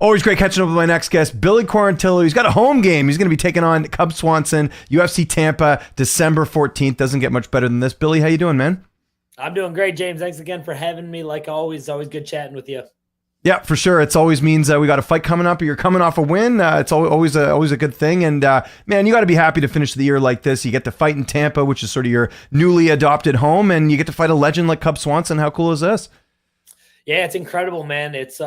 Always great catching up with my next guest, Billy Quarantillo. He's got a home game. He's going to be taking on Cub Swanson, UFC Tampa, December 14th. Doesn't get much better than this. Billy, how you doing, man? I'm doing great, James. Thanks again for having me. Like always good chatting with you. Yeah, for sure. It always means we got a fight coming up. You're coming off a win. It's always a good thing. And man, you got to be happy to finish the year like this. You get to fight in Tampa, which is sort of your newly adopted home, and you get to fight a legend like Cub Swanson. How cool is this? Yeah, it's incredible, man. It's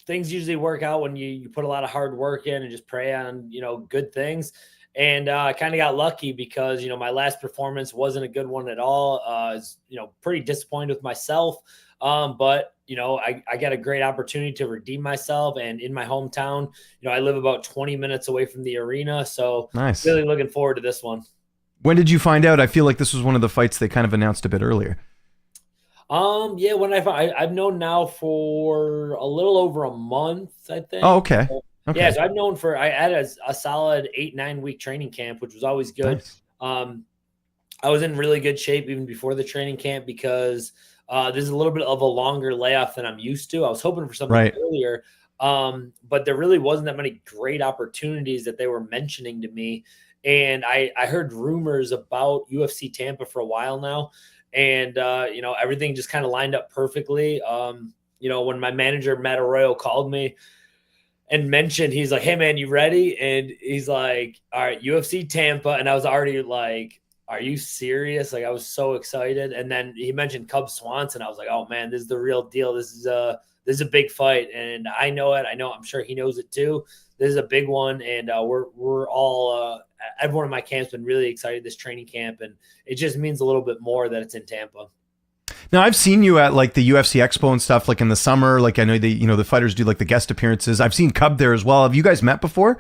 things usually work out when you put a lot of hard work in and just pray on good things. And I kind of got lucky because my last performance wasn't a good one at all. I was pretty disappointed with myself. But I got a great opportunity to redeem myself, and in my hometown, I live about 20 minutes away from the arena. So nice. Really looking forward to this one. When did you find out? I feel like this was one of the fights they kind of announced a bit earlier. Yeah, when I've known now for a little over a month, I think. Oh, okay. Okay. Yeah, so I've known I had a solid 8-9 week training camp, which was always good. Nice. I was in really good shape even before the training camp because there's a little bit of a longer layoff than I'm used to. I was hoping for something earlier, but there really wasn't that many great opportunities that they were mentioning to me. And I heard rumors about UFC Tampa for a while now. And, everything just kind of lined up perfectly. When my manager, Matt Arroyo, called me and mentioned, he's like, "Hey, man, you ready?" And he's like, "All right, UFC Tampa." And I was already like, "Are you serious?" Like, I was so excited. And then he mentioned Cub Swanson. I was like, "Oh, man, this is the real deal. This is a big fight." And I know it. I'm sure he knows it too. This is a big one. And we're all everyone in my camp's been really excited this training camp, and it just means a little bit more that it's in Tampa. Now, I've seen you at like the UFC Expo and stuff, like in the summer. Like I know the fighters do like the guest appearances. I've seen Cub there as well. Have you guys met before?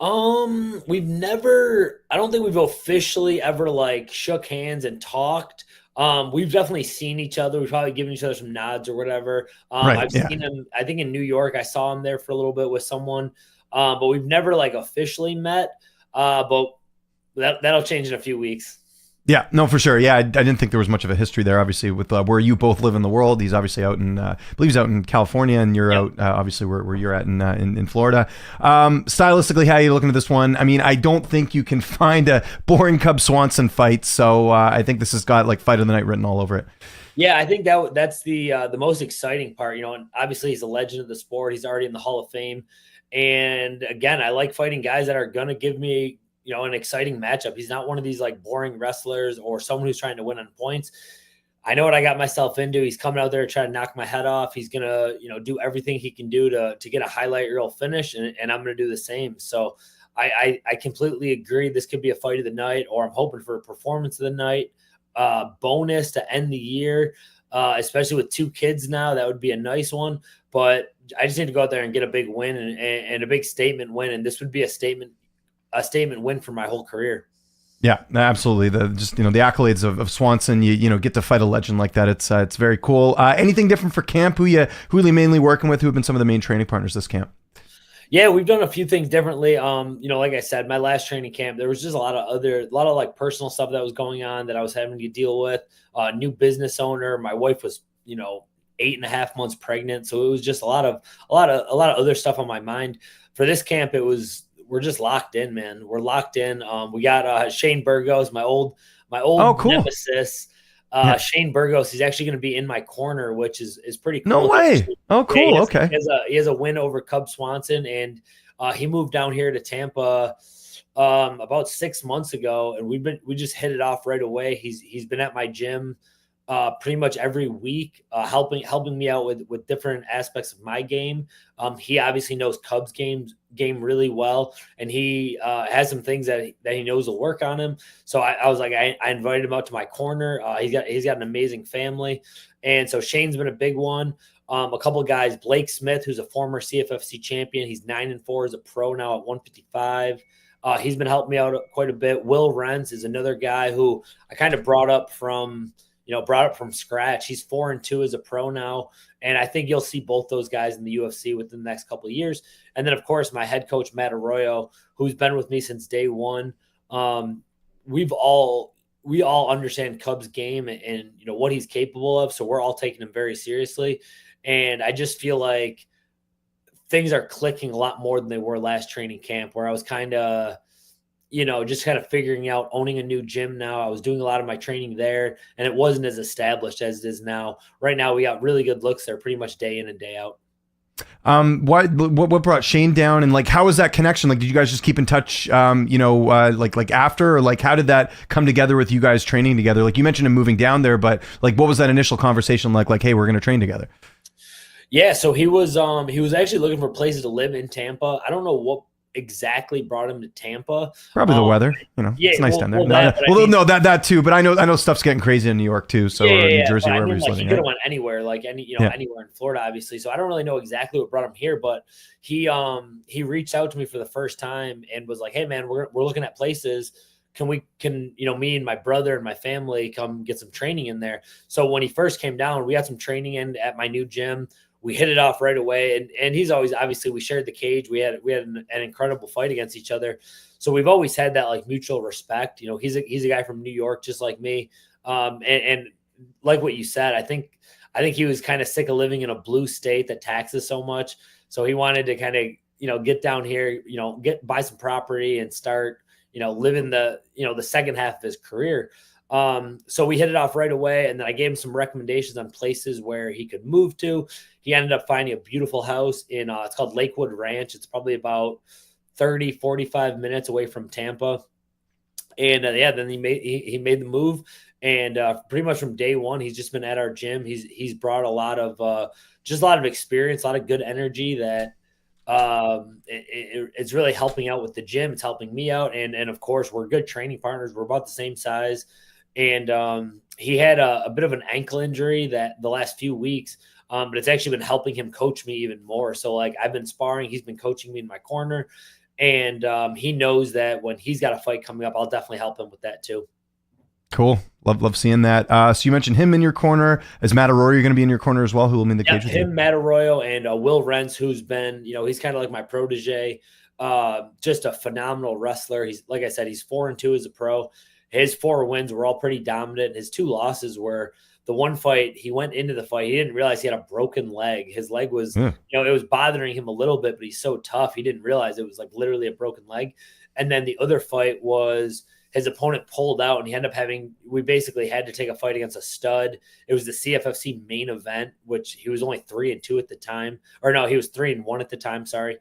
We've never. I don't think we've officially ever like shook hands and talked. We've definitely seen each other. We've probably given each other some nods or whatever. I've seen him. I think in New York, I saw him there for a little bit with someone. But we've never like officially met. But that'll change in a few weeks. Yeah, no, for sure. Yeah, I didn't think there was much of a history there, obviously, with where you both live in the world. He's obviously out in, I believe he's out in California, and you're out, obviously, where you're at in Florida. Stylistically, how are you looking at this one? I mean, I don't think you can find a boring Cub Swanson fight, so I think this has got like fight of the night written all over it. Yeah, I think that's the most exciting part. And obviously he's a legend of the sport. He's already in the Hall of Fame. And again, I like fighting guys that are going to give me, an exciting matchup. He's not one of these like boring wrestlers or someone who's trying to win on points. I know what I got myself into. He's coming out there to try to knock my head off. He's going to, do everything he can do to get a highlight reel finish. And I'm going to do the same. So I completely agree. This could be a fight of the night, or I'm hoping for a performance of the night. Bonus to end the year, especially with 2 kids now. That would be a nice one. But I just need to go out there and get a big win and a big statement win. And this would be a statement win for my whole career. Yeah, absolutely. The accolades of Swanson, you get to fight a legend like that. It's very cool. Anything different for camp? Who are you mainly working with? Who have been some of the main training partners this camp? Yeah, we've done a few things differently. Like I said, my last training camp, there was just a lot of like personal stuff that was going on that I was having to deal with. New business owner. My wife was, 8.5 months pregnant. So it was just a lot of other stuff on my mind. For this camp, we're just locked in, man. We're locked in. We got Shane Burgos, my old cool. nemesis. Shane Burgos, he's actually going to be in my corner, which is pretty cool. No way. Oh, cool. Yeah, okay. He has a win over Cub Swanson, and he moved down here to Tampa about 6 months ago, and we just hit it off right away. He's been at my gym pretty much every week, helping me out with different aspects of my game. He obviously knows Cubs game really well, and he has some things that he knows will work on him. So I was like, I invited him out to my corner. He's got an amazing family, and so Shane's been a big one. A couple of guys, Blake Smith, who's a former CFFC champion. He's 9-4 as a pro now at 155. He's been helping me out quite a bit. Will Rentz is another guy who I kind of brought up from scratch. He's 4-2 as a pro now. And I think you'll see both those guys in the UFC within the next couple of years. And then, of course, my head coach, Matt Arroyo, who's been with me since day one. We all understand Cubs game and what he's capable of. So we're all taking him very seriously. And I just feel like things are clicking a lot more than they were last training camp, where I was kind of, just kind of figuring out owning a new gym now. I was doing a lot of my training there, and it wasn't as established as it is now. Right now, we got really good looks there pretty much day in and day out. What brought Shane down, and like how was that connection? Like, did you guys just keep in touch? Like after, or like how did that come together with you guys training together? Like you mentioned him moving down there, but like what was that initial conversation like? Like, hey, we're gonna train together. Yeah, so he was actually looking for places to live in Tampa. I don't know what exactly brought him to Tampa. Probably the weather, Yeah, it's nice down there. That too, but I know stuff's getting crazy in New York too. So or New Jersey, wherever he's living. He could have went anywhere, like anywhere in Florida, obviously. So I don't really know exactly what brought him here, but he reached out to me for the first time and was like, "Hey man, we're looking at places. Can me and my brother and my family come get some training in there?" So when he first came down, we had some training in at my new gym. We hit it off right away. And he's always, obviously we shared the cage. We had an incredible fight against each other. So we've always had that like mutual respect. He's a guy from New York, just like me. And like what you said, I think he was kind of sick of living in a blue state that taxes so much. So he wanted to kind of, get down here, buy some property and start, living the second half of his career. So we hit it off right away, and then I gave him some recommendations on places where he could move to. He ended up finding a beautiful house in it's called Lakewood Ranch. It's probably about 45 minutes away from Tampa. And then he made the move, and pretty much from day one, he's just been at our gym. He's brought a lot of experience, a lot of good energy that it's really helping out with the gym. It's helping me out, and of course we're good training partners. We're about the same size. And he had a bit of an ankle injury that the last few weeks, but it's actually been helping him coach me even more. So like I've been sparring, he's been coaching me in my corner, and he knows that when he's got a fight coming up, I'll definitely help him with that too. Cool. Love seeing that. So you mentioned him in your corner. Is Matt Arroyo going to be in your corner as well? Who will be in the cage with him, you? Matt Arroyo, and Will Rentz, who's been, he's kind of like my protege, just a phenomenal wrestler. He's, like I said, he's 4-2 as a pro. His 4 wins were all pretty dominant. His 2 losses were the one fight he went into the fight. He didn't realize he had a broken leg. His leg was, it was bothering him a little bit, but he's so tough. He didn't realize it was like literally a broken leg. And then the other fight was his opponent pulled out, and we basically had to take a fight against a stud. It was the CFFC main event, which he was only 3-2 at the time. Or no, he was 3-1 at the time. Sorry.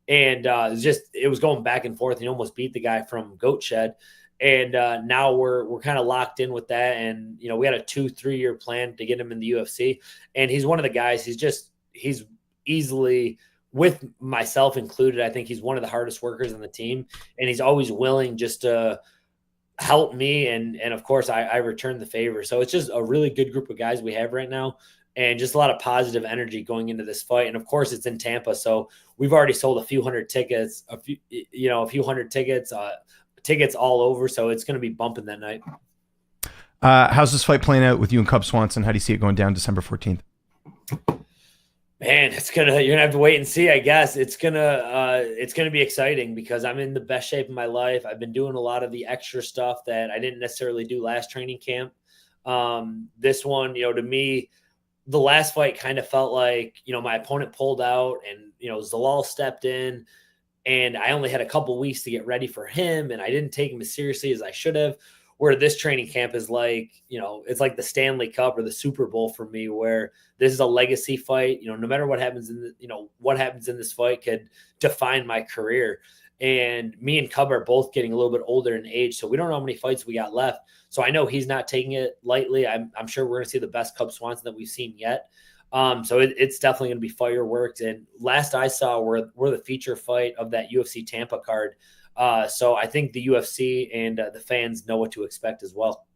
And it was going back and forth. He almost beat the guy from Goat Shed. And now we're kind of locked in with that. And, we had a 2-3 year plan to get him in the UFC. And he's one of the guys, he's easily, with myself included, I think he's one of the hardest workers on the team. And he's always willing just to help me. And of course, I return the favor. So it's just a really good group of guys we have right now. And just a lot of positive energy going into this fight. And of course, it's in Tampa. So we've already sold a few hundred tickets, tickets all over, so it's going to be bumping that night. How's this fight playing out with you and Cub Swanson? How do you see it going down December 14th? Man, you're gonna have to wait and see. I guess it's gonna be exciting because I'm in the best shape of my life. I've been doing a lot of the extra stuff that I didn't necessarily do last training camp. This one, to me, the last fight kind of felt like my opponent pulled out, and Zalal stepped in. And I only had a couple weeks to get ready for him, and I didn't take him as seriously as I should have. Where this training camp is like, it's like the Stanley Cup or the Super Bowl for me, where this is a legacy fight. No matter what happens in this fight could define my career. And me and Cub are both getting a little bit older in age, so we don't know how many fights we got left. So I know he's not taking it lightly. I'm sure we're going to see the best Cub Swanson that we've seen yet. So it's definitely going to be fireworks. And last I saw, we're the feature fight of that UFC Tampa card. So I think the UFC and the fans know what to expect as well.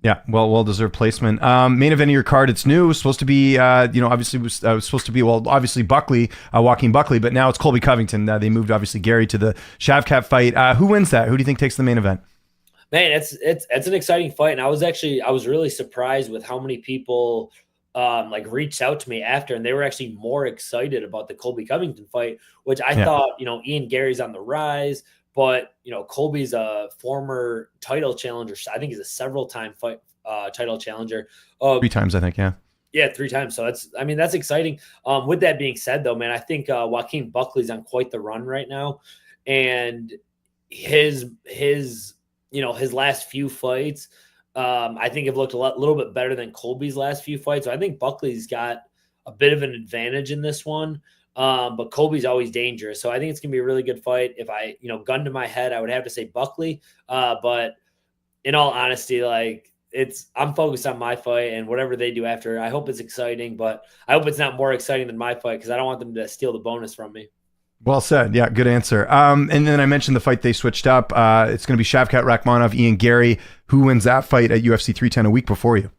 Yeah, well-deserved placement. Main event of your card, it's new. It was supposed to be, obviously was supposed to be, obviously Buckley, Joaquin Buckley, but now it's Colby Covington. They moved, obviously, Gary to the Shavkat fight. Who wins that? Who do you think takes the main event? Man, it's an exciting fight. And I was really surprised with how many people reached out to me after, and they were actually more excited about the Colby Covington fight, which I thought, Ian Gary's on the rise, but, Colby's a former title challenger. I think he's a several-time fight title challenger. 3 times, I think, yeah. Yeah, 3 times. So that's exciting. With that being said, though, man, I think Joaquin Buckley's on quite the run right now, and his his last few fights, I think have looked little bit better than Colby's last few fights. So I think Buckley's got a bit of an advantage in this one. But Colby's always dangerous. So I think it's gonna be a really good fight. If I, gun to my head, I would have to say Buckley. But in all honesty, like I'm focused on my fight and whatever they do after. I hope it's exciting, but I hope it's not more exciting than my fight because I don't want them to steal the bonus from me. Well said. Yeah, good answer. And then I mentioned the fight they switched up. It's going to be Shavkat Rakhmonov, Ian Gary. Who wins that fight at UFC 310 a week before you?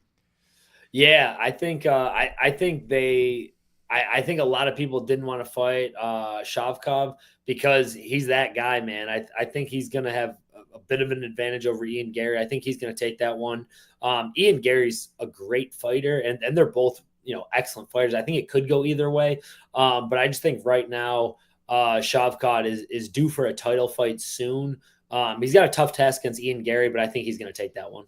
Yeah, I think I think a lot of people didn't want to fight Shavkat because he's that guy, man. I think he's going to have a bit of an advantage over Ian Gary. I think he's going to take that one. Ian Gary's a great fighter, and they're both excellent fighters. I think it could go either way, but I just think right now Shavkat is due for a title fight soon. He's got a tough task against Ian Gary, but I think he's going to take that one.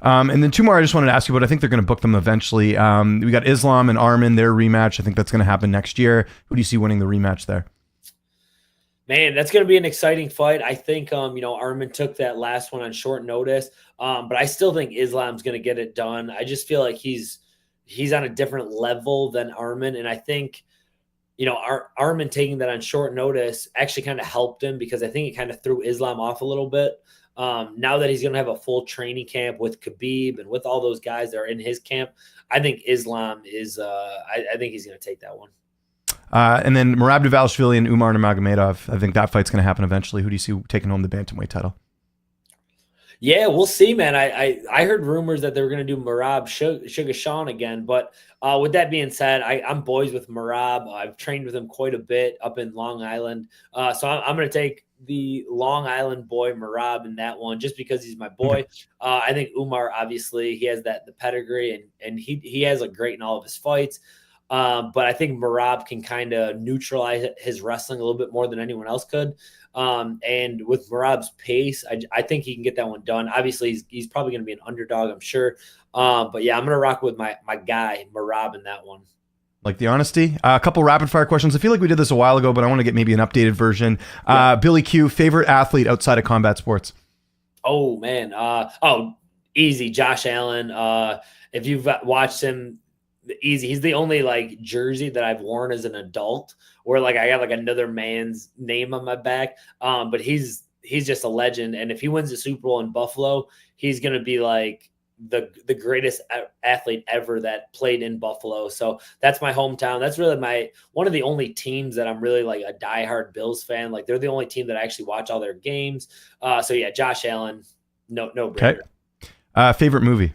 And then two more I just wanted to ask you about. I think they're going to book them eventually. We got Islam and Arman, their rematch. I think that's going to happen next year. Who do you see winning the rematch there? Man, that's going to be an exciting fight. I think, Arman took that last one on short notice, but I still think Islam's going to get it done. I just feel like he's on a different level than Arman, and I think, Arman taking that on short notice actually kind of helped him because I think it kind of threw Islam off a little bit. Now that he's going to have a full training camp with Khabib and with all those guys that are in his camp, I think Islam is. I think he's going to take that one. And then Merab Dvalishvili and Umar Nurmagomedov. I think that fight's going to happen eventually. Who do you see taking home the bantamweight title? Yeah, we'll see, man. I heard rumors that they were going to do Merab Sugar Sean again, but with that being said, I'm boys with Merab. I've trained with him quite a bit up in Long Island, so I'm going to take the Long Island boy Merab in that one just because he's my boy. I think Umar, obviously, he has the pedigree and he has a great in all of his fights. But I think Merab can kind of neutralize his wrestling a little bit more than anyone else could. And with Merab's pace, I think he can get that one done. Obviously, he's probably going to be an underdog, I'm sure. But yeah, I'm going to rock with my guy, Merab, in that one. Like the honesty. A couple rapid fire questions. I feel like we did this a while ago, but I want to get maybe an updated version. Yeah. Billy Q, favorite athlete outside of combat sports? Oh, man. Easy. Josh Allen. If you've watched him, easy. He's the only jersey that I've worn as an adult where I got another man's name on my back. But he's just a legend. And if he wins the Super Bowl in Buffalo, he's going to be the greatest athlete ever that played in Buffalo. So that's my hometown. That's really one of the only teams that I'm really a diehard Bills fan. They're the only team that I actually watch all their games. So yeah, Josh Allen, no brainer. Okay. Favorite movie?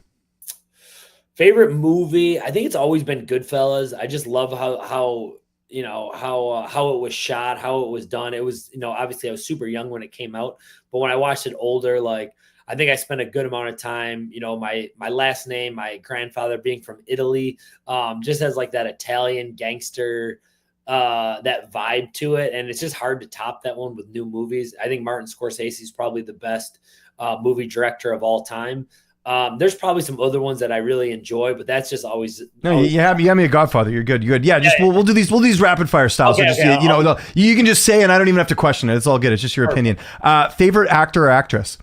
Favorite movie? I think it's always been Goodfellas. I just love how it was shot, how it was done. It was, obviously I was super young when it came out, but when I watched it older, I think I spent a good amount of time, my last name, my grandfather being from Italy, just has that Italian gangster, that vibe to it. And it's just hard to top that one with new movies. I think Martin Scorsese is probably the best movie director of all time. There's probably some other ones that I really enjoy, but that's just always. No, you have me a Godfather. You're good. Yeah, just we'll do these rapid fire styles. Okay, so just you can just say, and I don't even have to question it. It's all good. It's just your opinion. Favorite actor or actress?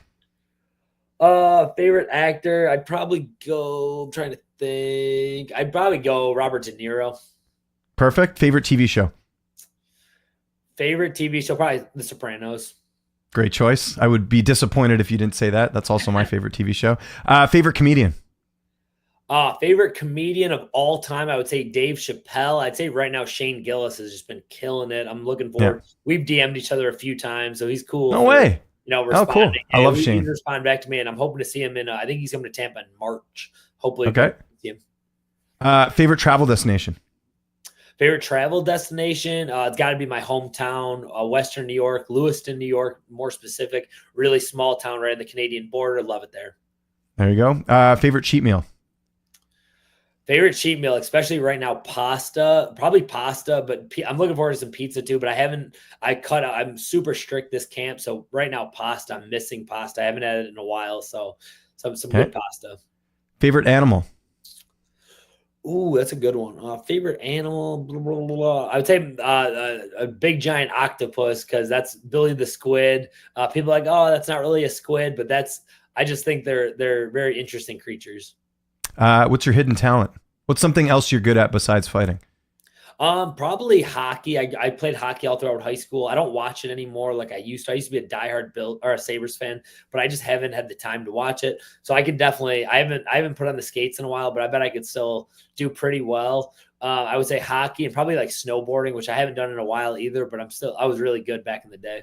Favorite actor? I'd probably go. I'm trying to think. I'd probably go Robert De Niro. Perfect. Favorite TV show? Favorite TV show? Probably The Sopranos. Great choice. I would be disappointed if you didn't say that. That's also my favorite TV show. Favorite comedian? Favorite comedian of all time, I would say Dave Chappelle. I'd say right now Shane Gillis has just been killing it. I'm looking forward. Yeah. We've DM'd each other a few times, so he's cool. No way. Responding. Oh, cool. I love Shane. He's responding back to me, and I'm hoping to see him in. I think he's coming to Tampa in March. Hopefully, okay. See him. Favorite travel destination? Favorite travel destination? It's got to be my hometown, Western New York, Lewiston, New York, more specific. Really small town right on the Canadian border. Love it there. There you go. Favorite cheat meal? Favorite cheat meal, especially right now, pasta. Probably pasta, but I'm looking forward to some pizza too. But I'm super strict this camp, so right now pasta. I'm missing pasta. I haven't had it in a while, so some good pasta. Favorite animal? Ooh, that's a good one. Favorite animal? Blah, blah, blah, blah. I would say a big giant octopus because that's Billy the Squid. People are like, oh, that's not really a squid, but that's. I just think they're very interesting creatures. What's your hidden talent? What's something else you're good at besides fighting? Probably hockey. I played hockey all throughout high school. I don't watch it anymore like I used to. I used to be a diehard Bill or a Sabres fan, but I just haven't had the time to watch it. So I could definitely I haven't put on the skates in a while, but I bet I could still do pretty well. I would say hockey and probably like snowboarding, which I haven't done in a while either, but I was really good back in the day.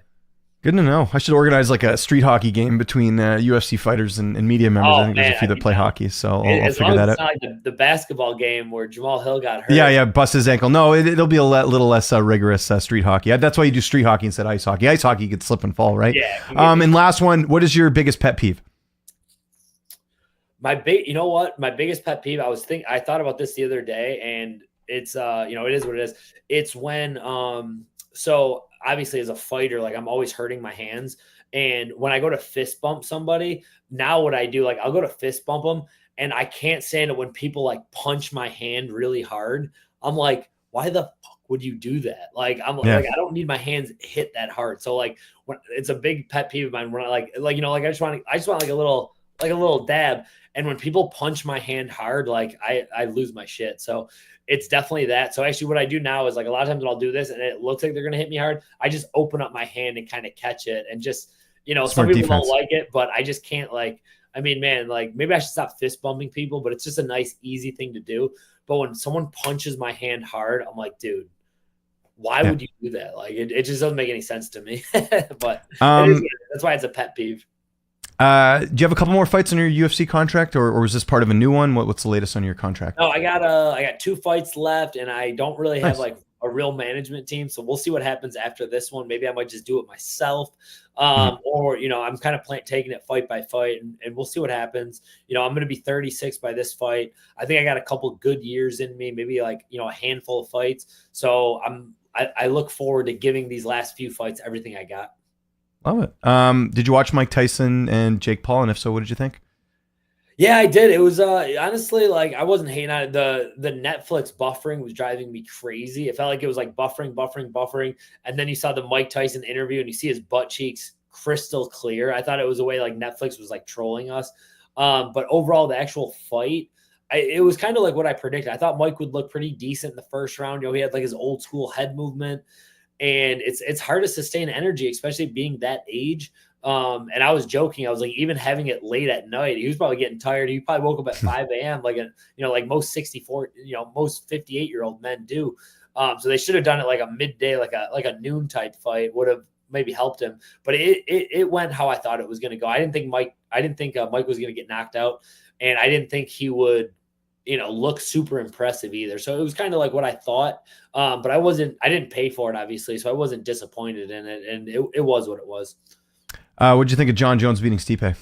Good to know. I should organize like a street hockey game between UFC fighters and media members. I Oh think there's man, a few I'd that be play down. hockey, so I'll As figure long as that it's out. not like the basketball game where Jamal Hill got Yeah, hurt. yeah, bust his ankle. No, it'll be a little less rigorous street hockey. That's why you do street hockey instead of ice hockey. Ice hockey you could slip and fall, right? Yeah, it can get And last one, what is your biggest pet peeve? you know what? My biggest pet peeve, I thought about this the other day and it's it is what it is. It's when so obviously as a fighter, like I'm always hurting my hands. And when I go to fist bump somebody, now what I do, like I'll go to fist bump them and I can't stand it when people like punch my hand really hard. I'm like, why the fuck would you do that? Like Yeah, like I don't need my hands hit that hard. So like when it's a big pet peeve of mine when I like I just want like a little dab. And when people punch my hand hard, like I lose my shit. So it's definitely that. So actually what I do now is like a lot of times when I'll do this and it looks like they're going to hit me hard, I just open up my hand and kind of catch it and just, some smart people don't defense. like it, but I just can't like, I mean, man, like maybe I should stop fist bumping people, but it's just a nice, easy thing to do. But when someone punches my hand hard, I'm like, dude, why Yeah. would you do that? Like it just doesn't make any sense to me, but it is, Um, that's why it's a pet peeve. do you have a couple more fights on your UFC contract, or was this part of a new one? What's the latest on your contract? No, I got 2 fights left, and I don't really have Nice. like a real management team. So we'll see what happens after this one. Maybe I might just do it myself, Mhm. or I'm kind of taking it fight by fight, and we'll see what happens. I'm going to be 36 by this fight. I think I got a couple good years in me, maybe like a handful of fights. So I look forward to giving these last few fights everything I got. Love it. Did you watch Mike Tyson and Jake Paul? And if so, what did you think? Yeah, I did. It was honestly like I wasn't hating on it. The Netflix buffering was driving me crazy. It felt like it was like buffering. And then you saw the Mike Tyson interview and you see his butt cheeks crystal clear. I thought it was a way like Netflix was like trolling us. But overall, the actual fight, it was kind of like what I predicted. I thought Mike would look pretty decent in the first round. He had like his old school head movement, and it's hard to sustain energy, especially being that age. And I was joking. I was like, even having it late at night, he was probably getting tired. He probably woke up at 5 a.m. like most 64, most 58-year-old men do. So they should have done it like a midday, like a noon type fight would have maybe helped him. But it went how I thought it was going to go. I didn't think Mike was going to get knocked out, and I didn't think he would look super impressive either. So it was kind of like what I thought. But I didn't pay for it, obviously. So I wasn't disappointed in it. And it was what it was. What'd you think of John Jones beating Stipe?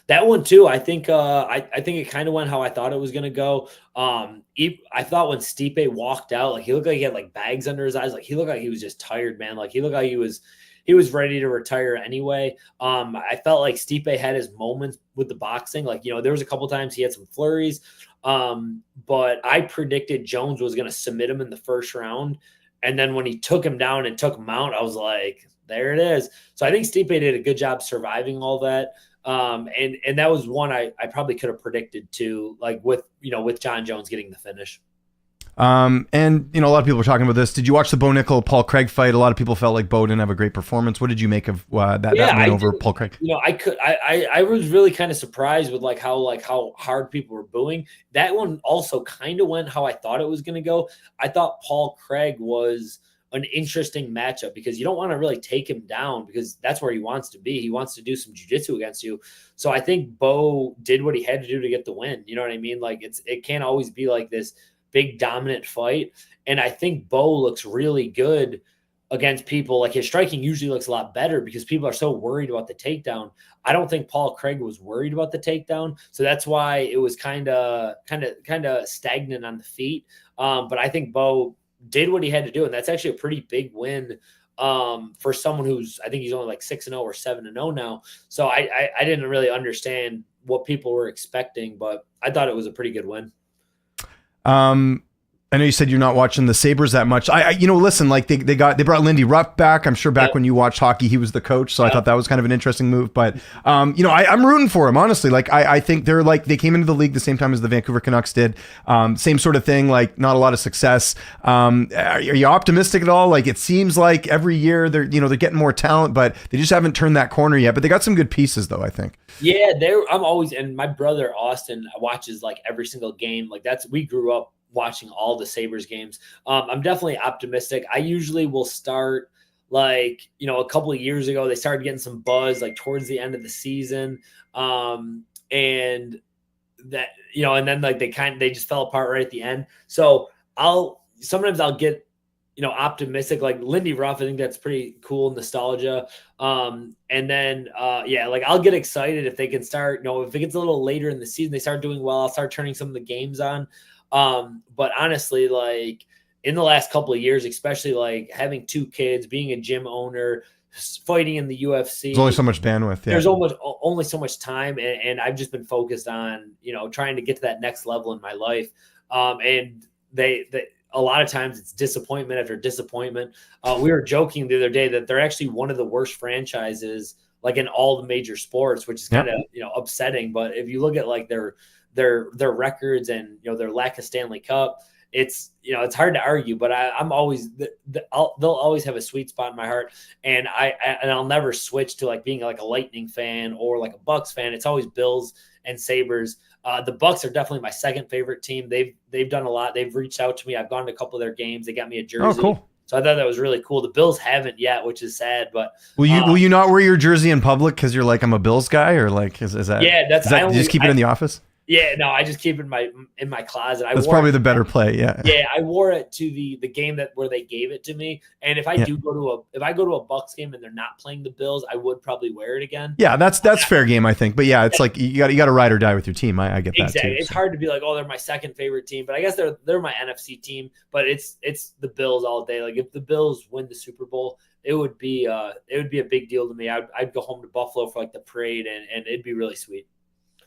That one too. I think I think it kind of went how I thought it was gonna go. I thought when Stipe walked out, like he looked like he had like bags under his eyes. Like he looked like he was just tired, man. Like he looked like he was ready to retire anyway. I felt like Stipe had his moments with the boxing. Like, there was a couple times he had some flurries. But I predicted Jones was gonna submit him in the first round. And then when he took him down and took him out, I was like, there it is. So I think Stipe did a good job surviving all that. And that was one I probably could have predicted too, like with John Jones getting the finish. And a lot of people were talking about this. Did you watch the Bo Nickel Paul Craig fight? A lot of people felt like Bo didn't have a great performance. What did you make of that win over Paul Craig? I was really kind of surprised with how hard people were booing. That one also kind of went how I thought it was going to go. I thought Paul Craig was an interesting matchup because you don't want to really take him down because that's where he wants to be. He wants to do some jiu-jitsu against you. So I think Bo did what he had to do to get the win. You know what I mean? Like it can't always be like this big dominant fight. And I think Bo looks really good against people. Like his striking usually looks a lot better because people are so worried about the takedown. I don't think Paul Craig was worried about the takedown. So that's why it was kind of stagnant on the feet. But I think Bo did what he had to do. And that's actually a pretty big win for someone I think he's only like 6-0 or 7-0 now. So I didn't really understand what people were expecting, but I thought it was a pretty good win. I know you said you're not watching the Sabres that much. Listen, like they brought Lindy Rupp back. I'm sure back when you watched hockey, he was the coach. So I thought that was kind of an interesting move. But, I'm rooting for him, honestly. Like, I think they're like, they came into the league the same time as the Vancouver Canucks did. Same sort of thing, like not a lot of success. Are you optimistic at all? Like, it seems like every year they're getting more talent, but they just haven't turned that corner yet. But they got some good pieces though, I think. Yeah, I'm always, and my brother Austin watches like every single game. Like we grew up watching all the Sabres games. I'm definitely optimistic. I usually will start like, a couple of years ago, they started getting some buzz like towards the end of the season. And that, and then like they just fell apart right at the end. So sometimes I'll get, optimistic, like Lindy Ruff. I think that's pretty cool nostalgia. And then, like I'll get excited if they can start, if it gets a little later in the season, they start doing well, I'll start turning some of the games on. But honestly, like in the last couple of years, especially like having 2 kids, being a gym owner, fighting in the UFC, there's only so much bandwidth. Yeah. There's only so much time. And I've just been focused on, trying to get to that next level in my life. And they a lot of times it's disappointment after disappointment. We were joking the other day that they're actually one of the worst franchises, like in all the major sports, which is kind of, upsetting. But if you look at like their records and, their lack of Stanley Cup, it's, it's hard to argue, but I'm always, they'll always have a sweet spot in my heart. And I'll never switch to like being like a Lightning fan or like a Bucks fan. It's always Bills and Sabres. The Bucks are definitely my second favorite team. They've done a lot. They've reached out to me. I've gone to a couple of their games. They got me a jersey. Oh, cool. So I thought that was really cool. The Bills haven't yet, which is sad. But will you not wear your jersey in public because you're like, I'm a Bills guy, or like is that? Yeah, you just keep it in the office. Yeah, no, I just keep it in my closet. That's probably the better play. Yeah. Yeah, I wore it to the game where they gave it to me. And if I do go to a Bucks game and they're not playing the Bills, I would probably wear it again. Yeah, that's fair game, I think. But yeah, it's like you got to ride or die with your team. I get that exactly. Too. It's hard to be like, oh, they're my second favorite team, but I guess they're my NFC team. But it's the Bills all day. Like if the Bills win the Super Bowl, it would be a big deal to me. I'd go home to Buffalo for like the parade, and it'd be really sweet.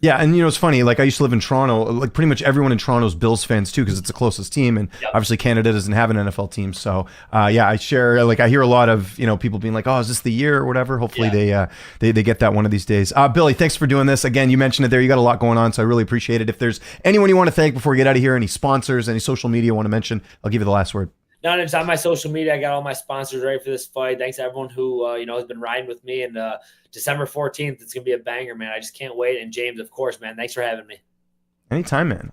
Yeah, and it's funny, like I used to live in Toronto, like pretty much everyone in Toronto is Bills fans too, because it's the closest team, and obviously Canada doesn't have an NFL team. So I share, like I hear a lot of, people being like, oh, is this the year or whatever? Hopefully they get that one of these days. Billy, thanks for doing this. Again, you mentioned it there, you got a lot going on, so I really appreciate it. If there's anyone you want to thank before we get out of here, any sponsors, any social media you want to mention, I'll give you the last word. No, it's on my social media. I got all my sponsors ready for this fight. Thanks to everyone who has been riding with me. And December 14th, it's gonna be a banger, man. I just can't wait. And James, of course, man. Thanks for having me. Anytime, man.